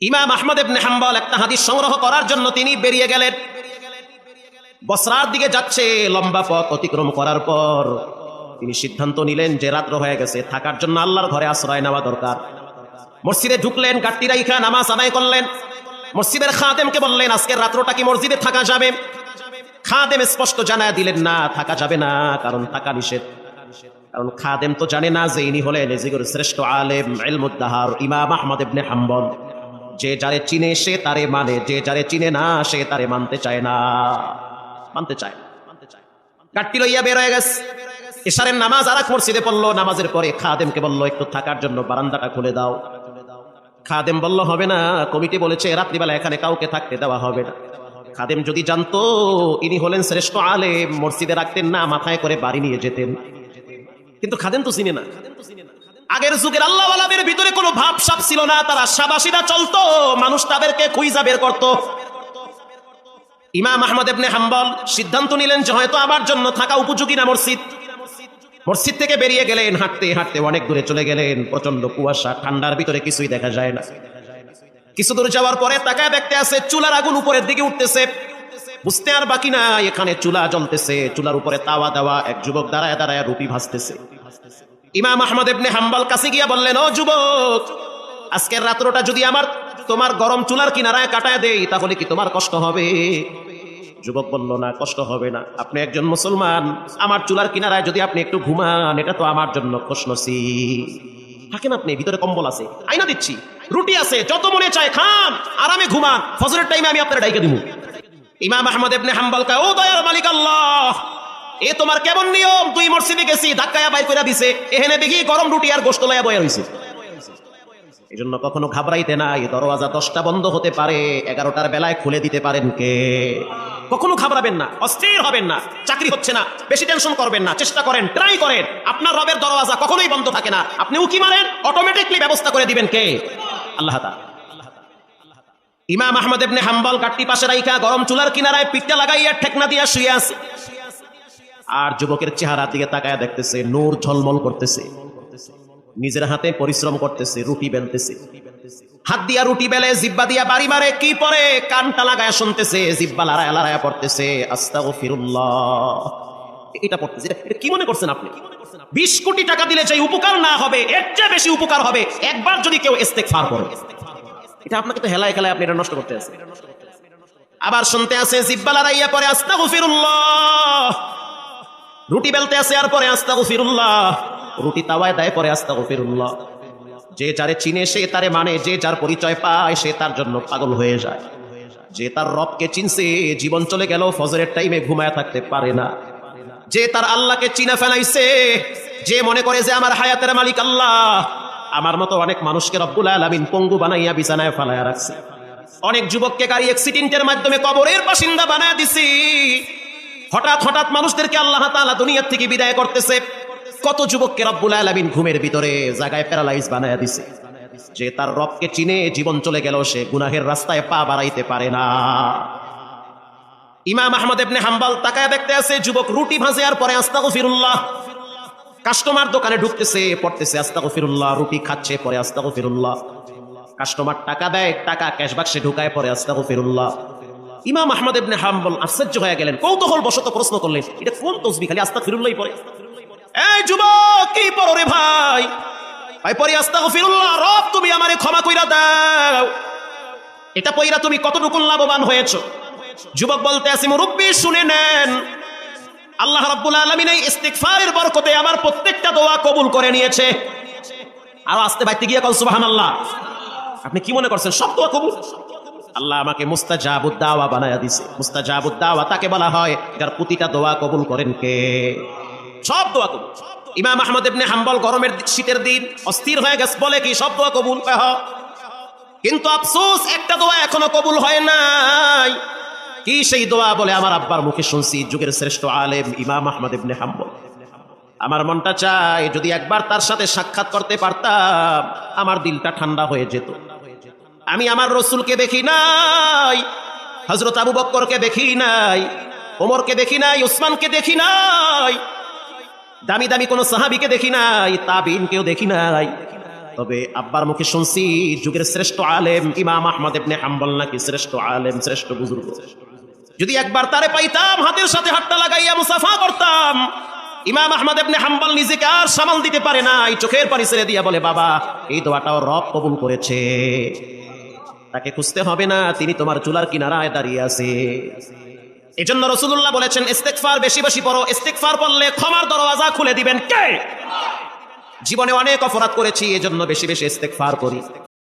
ইমাম আহমদ ইবনে হাম্বল একটা হাদিস সংগ্রহ করার জন্য তিনি বেরিয়ে গেলেন। বসরার দিকে যাচ্ছে, লম্বা পথ অতিক্রম করার পর তিনি সিদ্ধান্ত নিলেন যে রাত্র হয়ে গেছে, থাকার জন্য আল্লাহর ঘরে আশ্রয় নেওয়া দরকার। মসজিদে ঢুকলেন, গাট্টি রাইখা নামাজ আদায় করলেন। মসজিদের খাদেমকে বললেন, আজকের রাত্রটা কি মসজিদে থাকা যাবে? খাদেম স্পষ্ট জানায় দিলেন, না, থাকা যাবে না, কারণ থাকা নিষেধ। কারণ খাদেম তো জানে না যে ইনি হলেন এজিগর শ্রেষ্ঠ আলেম ইলমুদ্দাহার ইমাম আহমদ ইবনে হাম্বল। যে যারে চিনে সে তারে মানে, যে যারে চিনে না সে তারে মানতে চায় না, মানতে চায়। গাট্টি লইয়া বের হয়ে গেছে। ইশারের নামাজ আর এক মসজিদে পড়লো। নামাজের পরে খাদেমকে বলল, একটু থাকার জন্য বারান্দাটা খুলে দাও। খাদেম বলল, হবে না, কমিটি বলেছে রাত্রিবেলা এখানে কাউকে থাকতে দেওয়া হবে না। খাদেম যদি জানতো ইনি হলেন শ্রেষ্ঠ আলেম, মসজিদে রাখতেন না, মাথায় করে বাড়ি নিয়ে যেতেন। কিন্তু খাদেম তো চিনে না। আগের যুগের আল্লাহওয়ালাদের ভিতরে কোনো ভাবসাব ছিল না, তারা শাবাশিরা চলতো, মানুষ তাদেরকে খুঁজা বের করত। ইমাম আহমদ ইবনে হাম্বল সিদ্ধান্ত নিলেন যে হয়তো আমার জন্য থাকা উপযোগী না মসজিদ। মসজিদ থেকে বেরিয়ে গেলেন, হাঁটতে হাঁটতে অনেক দূরে চলে গেলেন। প্রচন্ড কুয়াশা, ঠান্ডার ভিতরে কিছুই দেখা যায় না। কিছু দূর যাওয়ার পরে তাকায় দেখতে আছে চুলার আগুন উপরের দিকে উঠতেছে। বুঝতে আর বাকি না, এখানে চুলা জ্বলতেছে, চুলার উপরে তাওয়া দেওয়া, এক যুবক দাঁড়ায় দাঁড়ায় রুটি ভাজতেছে। ইমাম আহমদ ইবনে হাম্বল কাছে গিয়া বললেন, ও যুবক, আজকের রাত্রটা যদি তোমার গরম চুলার কিনারায় কাটায় দেই তাহলে কি তোমার কষ্ট হবে? যুবক বলল, না, কষ্ট হবে না। আপনি একজন মুসলমান, আমার চুলার কিনারায় যদি আপনি একটু ঘুমান, এটা তো আমার জন্য খুশনসিব। থাকেন আপনি, ভিতরে কম্বল আছে, আইনা দিচ্ছি, রুটি আছে, যত মনে চায় খান, আরামে ঘুমান, ফজরের টাইমে আমি আপনার ডাইকে দিব। ইমাম আহমদ ইবনে হাম্বল কয়, ও দয়ার মালিক আল্লাহ, এ তোমার কেমন নিয়ম? তুই মসজিদে গেছি, ধাক্কায়া বাই করে দিছে, এখানে দেখি গরম রুটি আর গোশত লইয়া বয়া হইছে। এই জন্য কখনো ঘাবড়াইতে নাই। দরওয়াজা 10টা বন্ধ হতে পারে, 11টার বেলায় খুলে দিতে পারেন কে? কখনো ঘাবড়াবেন না, অস্থির হবেন না। চাকরি হচ্ছে না, বেশি টেনশন করবেন না, চেষ্টা করেন, ট্রাই করেন। আপনার রবের দরওয়াজা কখনোই বন্ধ থাকে না। আপনি উকি মারেন, অটোমেটিকলি ব্যবস্থা করে দিবেন কে? আল্লাহ তাআলা। ইমাম আহমদ ইবনে হাম্বল গাট্টি পাশে রাইখা গরম চুলার কিনারায় পিঠটা লাগাইয়া ঠেকনা দিয়া শুয়ে আছে। আর যুবকের চেহারার দিকে তাকায় দেখতেছে, নূর ঝলমল করতেছে, নিজের হাতে পরিশ্রম করতেছে, রুটি বেলতেছে। হাত দিয়া রুটি বেলে, জিব্বা দিয়া বাড়ি মারে, কি পরে কানটা লাগায় শুনতেছে, জিব্বা লড়ায়া লড়ায়া পড়তেছে আস্তাগফিরুল্লাহ। এটা পড়তেছে। এটা কি মনে করছেন আপনি? 20 কোটি টাকা দিলে যে উপকার না হবে, এর চেয়ে বেশি উপকার হবে একবার যদি কেউ ইস্তেগফার করে। এটা আপনাকে তো হেলায় খেলায় আপনি এটা নষ্ট করতে আছেন। আবার শুনতে আছে, জিব্বা লড়াইয়া পরে আস্তাগফিরুল্লাহ, রুটি বেলতে আছে আর পরে আস্তাগফিরুল্লাহ, রুটি তাওয়ায় দেয় পরে আস্তাগফিরুল্লাহ। যে যারে চিনে সে তারে মানে, যে যার পরিচয় পায় সে তার জন্য পাগল হয়ে যায়। যে তার রবকে চিনছে, জীবন চলে গেল ফজরের টাইমে ঘুমায় থাকতে পারে না। যে তার আল্লাহকে চিনে ফেলাইছে, যে মনে করে যে আমার হায়াতের মালিক আল্লাহ, আমার মতো অনেক মানুষকে রব্বুল আলামিন পঙ্গু বানাইয়া বিছানায় ফালাইয়া রাখছে। অনেক যুবককে গাড়ি অ্যাক্সিডেন্টের মাধ্যমে কবরের বাসিন্দা বানায় দিছি। হঠাৎ হঠাৎ মানুষদেরকে আল্লাহ তাআলা দুনিয়া থেকে বিদায় করতেছে। কত যুবককে রব্বুল আলামিন ঘুমের ভিতরে জায়গায় প্যারালাইজ বানায়া দিছে। যে তার রবকে চিনে জীবন চলে গেল, সে গুনাহের রাস্তায় পা বাড়াইতে পারে না। ইমাম আহমদ ইবনে হাম্বল তাকায় দেখতে আছে, যুবক রুটি ভাজে আর পরে আস্তাগফিরুল্লাহ। কাস্টমার দোকানে ঢুকতেছে, পড়তেছে আস্তাগফিরুল্লাহ, রুটি খাচ্ছে পরে আস্তাগফিরুল্লাহ। কাস্টমার টাকা দেয়, টাকা ক্যাশ বাক্সে ঢুকায় পরে আস্তাগফিরুল্লাহ। ইমাম আহমদ ইবনে হাম্বল আশ্চর্য হয়ে গেলেন, কৌতূহল বশত প্রশ্ন করলেন, এটা কোন তসবিহ খালি আস্তাগফিরুল্লাহই পড়ে? এই যুবক, কি পড়ো রে ভাই? ভাই পড়ি আস্তাগফিরুল্লাহ, রব তুমি আমারে ক্ষমা কইরা দাও। এটা পয়রা তুমি কতটুকু লাভবান হয়েছো? যুবক বলতে আছে, মুরব্বি শুনে নেন, আল্লাহ রাব্বুল আলামিন এই ইস্তিগফারের বরকতে আমার প্রত্যেকটা দোয়া কবুল করে নিয়েছে। আর আস্তে বাইতে গিয়ে কল সুবহানাল্লাহ। আপনি কি মনে করছেন সব দোয়া কবুল? আল্লাহ আমাকে মুস্তাজাবুদ দাওয়া বানায়া দিয়েছে। মুস্তাজাবুদ দাওয়া তাকে বলা হয় যার প্রতিটা দোয়া কবুল করেন কে? সব দোয়া কবুল। ইমাম আহমদ ইবনে হাম্বল গরমের শীতের দিন অস্থির হয়ে গেছে, বলে কি সব দোয়া কবুল? কিন্তু আফসোস, একটা দোয়া এখনো কবুল হয় নাই। কি সেই দোয়া? বলে আমার আব্বার মুখে শুনছি, যুগের শ্রেষ্ঠ আলেম ইমাম আহমদ ইবনে হাম্বল। আমার মনটা চায় যদি একবার তার সাথে সাক্ষাৎ করতে পারতাম, আমার দিলটা ঠান্ডা হয়ে যেত। আমি আমার রসুলকে দেখি নাই, হযরত আবু বকরকে দেখি নাই, ওমরকে দেখি নাই, উসমানকে দেখি নাই, দামি দামি কোন সাহাবীকে দেখি নাই, তাবিঈনকেও দেখি নাই। তবে আব্বার মুখে শুনছি যুগের শ্রেষ্ঠ আলেম ইমাম আহমদ ইবনে হাম্বল নাকি শ্রেষ্ঠ আলেম, শ্রেষ্ঠ বুজুর্গ। যদি একবার তারে পাইতাম হাতের সাথে হাতটা লাগাইয়া মুসাফা করতাম। ইমাম আহমদ ইবনে হাম্বল নিজেকে আর সামাল দিতে পারে না, এই চোখের পানি ছেড়ে দিয়া বলে, বাবা এই দোয়াটাও রব কবুল করেছে, তাকে খুঁজতে হবে না, তিনি তোমার চুলার কিনারায় দাঁড়িয়ে আছে। এজন্য রাসূলুল্লাহ বলেছেন ইস্তেগফার বেশি বেশি পড়ো, ইস্তেগফার পড়লে ক্ষমার দরওয়াজা খুলে দিবেন কে? জীবনে অনেক অপরাধ করেছি, এজন্য বেশি বেশি ইস্তেগফার করি।